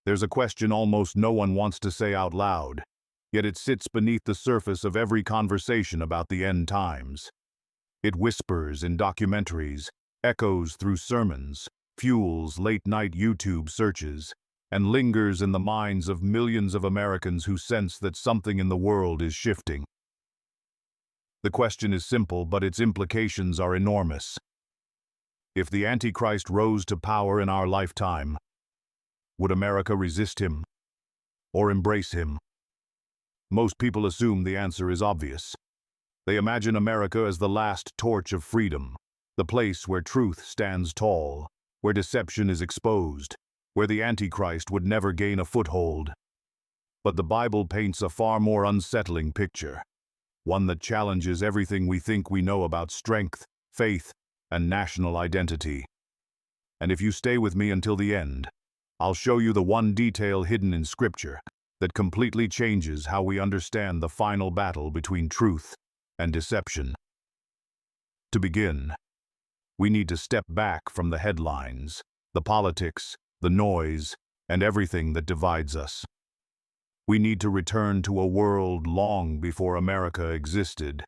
There's a question almost no one wants to say out loud, yet it sits beneath the surface of every conversation about the end times. It whispers in documentaries, echoes through sermons, fuels late-night YouTube searches, and lingers in the minds of millions of Americans who sense that something in the world is shifting. The question is simple, but its implications are enormous. If the Antichrist rose to power in our lifetime, would America resist him or embrace him? Most people assume the answer is obvious. They imagine America as the last torch of freedom, the place where truth stands tall, where deception is exposed, where the Antichrist would never gain a foothold. But the Bible paints a far more unsettling picture, one that challenges everything we think we know about strength, faith, and national identity. And if you stay with me until the end, I'll show you the one detail hidden in Scripture that completely changes how we understand the final battle between truth and deception. To begin, we need to step back from the headlines, the politics, the noise, and everything that divides us. We need to return to a world long before America existed,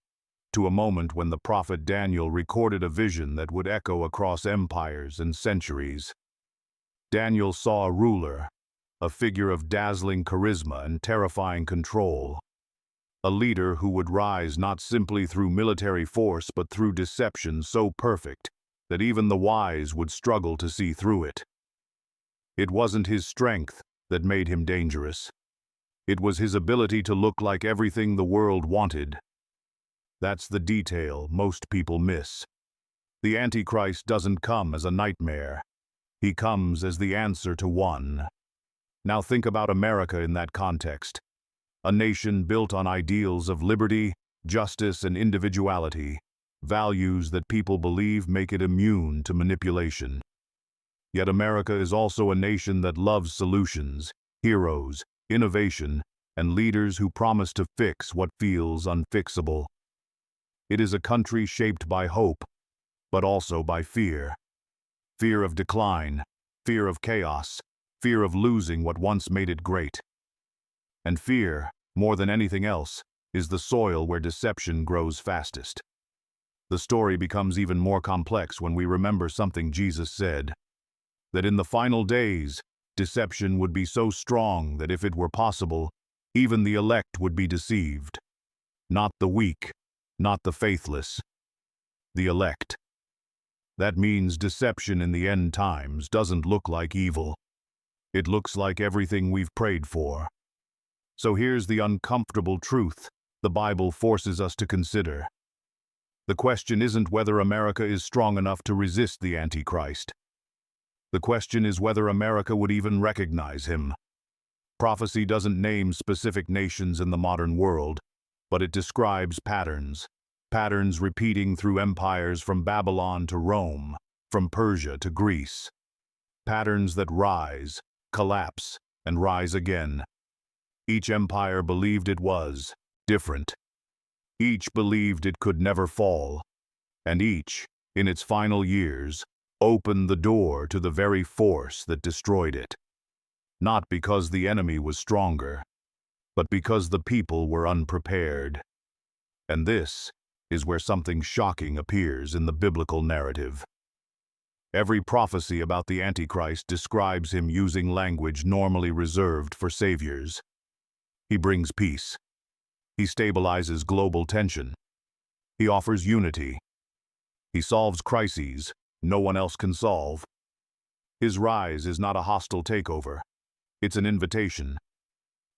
to a moment when the prophet Daniel recorded a vision that would echo across empires and centuries. Daniel saw a ruler, a figure of dazzling charisma and terrifying control, a leader who would rise not simply through military force but through deception so perfect that even the wise would struggle to see through it. It wasn't his strength that made him dangerous. It was his ability to look like everything the world wanted. That's the detail most people miss. The Antichrist doesn't come as a nightmare. He comes as the answer to one. Now think about America in that context. A nation built on ideals of liberty, justice, and individuality, values that people believe make it immune to manipulation. Yet America is also a nation that loves solutions, heroes, innovation, and leaders who promise to fix what feels unfixable. It is a country shaped by hope, but also by fear. Fear of decline, fear of chaos, fear of losing what once made it great. And fear, more than anything else, is the soil where deception grows fastest. The story becomes even more complex when we remember something Jesus said, that in the final days, deception would be so strong that if it were possible, even the elect would be deceived. Not the weak, not the faithless, the elect. That means deception in the end times doesn't look like evil. It looks like everything we've prayed for. So here's the uncomfortable truth the Bible forces us to consider. The question isn't whether America is strong enough to resist the Antichrist. The question is whether America would even recognize him. Prophecy doesn't name specific nations in the modern world, but it describes patterns. Patterns repeating through empires from Babylon to Rome, from Persia to Greece. Patterns that rise, collapse, and rise again. Each empire believed it was different. Each believed it could never fall. And each, in its final years, opened the door to the very force that destroyed it. Not because the enemy was stronger, but because the people were unprepared. And this is where something shocking appears in the biblical narrative. Every prophecy about the Antichrist describes him using language normally reserved for saviors. He brings peace. He stabilizes global tension. He offers unity. He solves crises no one else can solve. His rise is not a hostile takeover. It's an invitation.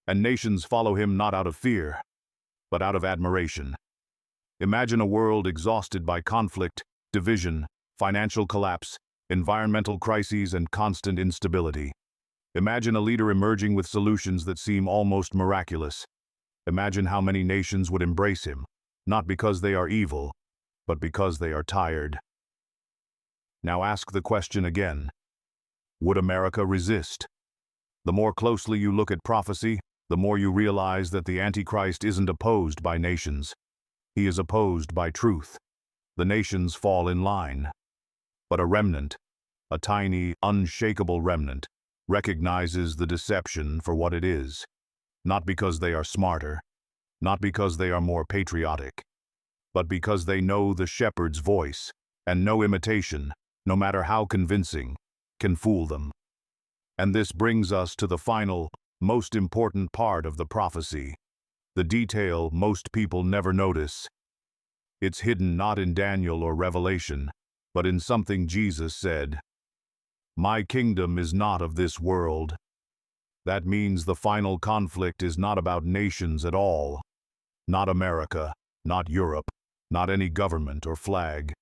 And nations follow him not out of fear, but out of admiration. Imagine a world exhausted by conflict, division, financial collapse, environmental crises, and constant instability. Imagine a leader emerging with solutions that seem almost miraculous. Imagine how many nations would embrace him, not because they are evil, but because they are tired. Now ask the question again. Would America resist? The more closely you look at prophecy, the more you realize that the Antichrist isn't opposed by nations. He is opposed by truth. The nations fall in line. But a remnant, a tiny, unshakable remnant, recognizes the deception for what it is, not because they are smarter, not because they are more patriotic, but because they know the shepherd's voice, and no imitation, no matter how convincing, can fool them. And this brings us to the final, most important part of the prophecy, the detail most people never notice. It's hidden not in Daniel or Revelation, but in something Jesus said. "My kingdom is not of this world." That means the final conflict is not about nations at all. Not America, not Europe, not any government or flag.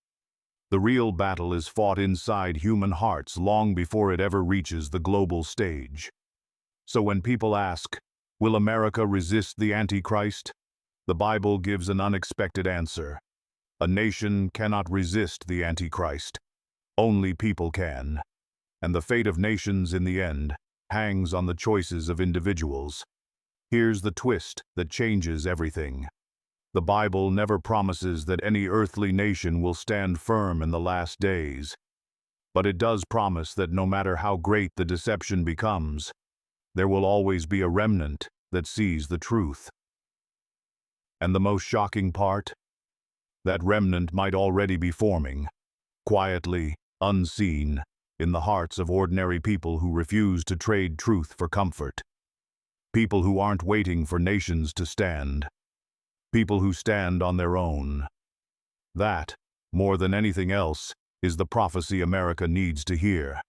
The real battle is fought inside human hearts long before it ever reaches the global stage. So when people ask, will America resist the Antichrist? The Bible gives an unexpected answer. A nation cannot resist the Antichrist. Only people can. And the fate of nations in the end hangs on the choices of individuals. Here's the twist that changes everything. The Bible never promises that any earthly nation will stand firm in the last days. But it does promise that no matter how great the deception becomes, there will always be a remnant that sees the truth. And the most shocking part? That remnant might already be forming, quietly, unseen, in the hearts of ordinary people who refuse to trade truth for comfort. People who aren't waiting for nations to stand. People who stand on their own. That, more than anything else, is the prophecy America needs to hear.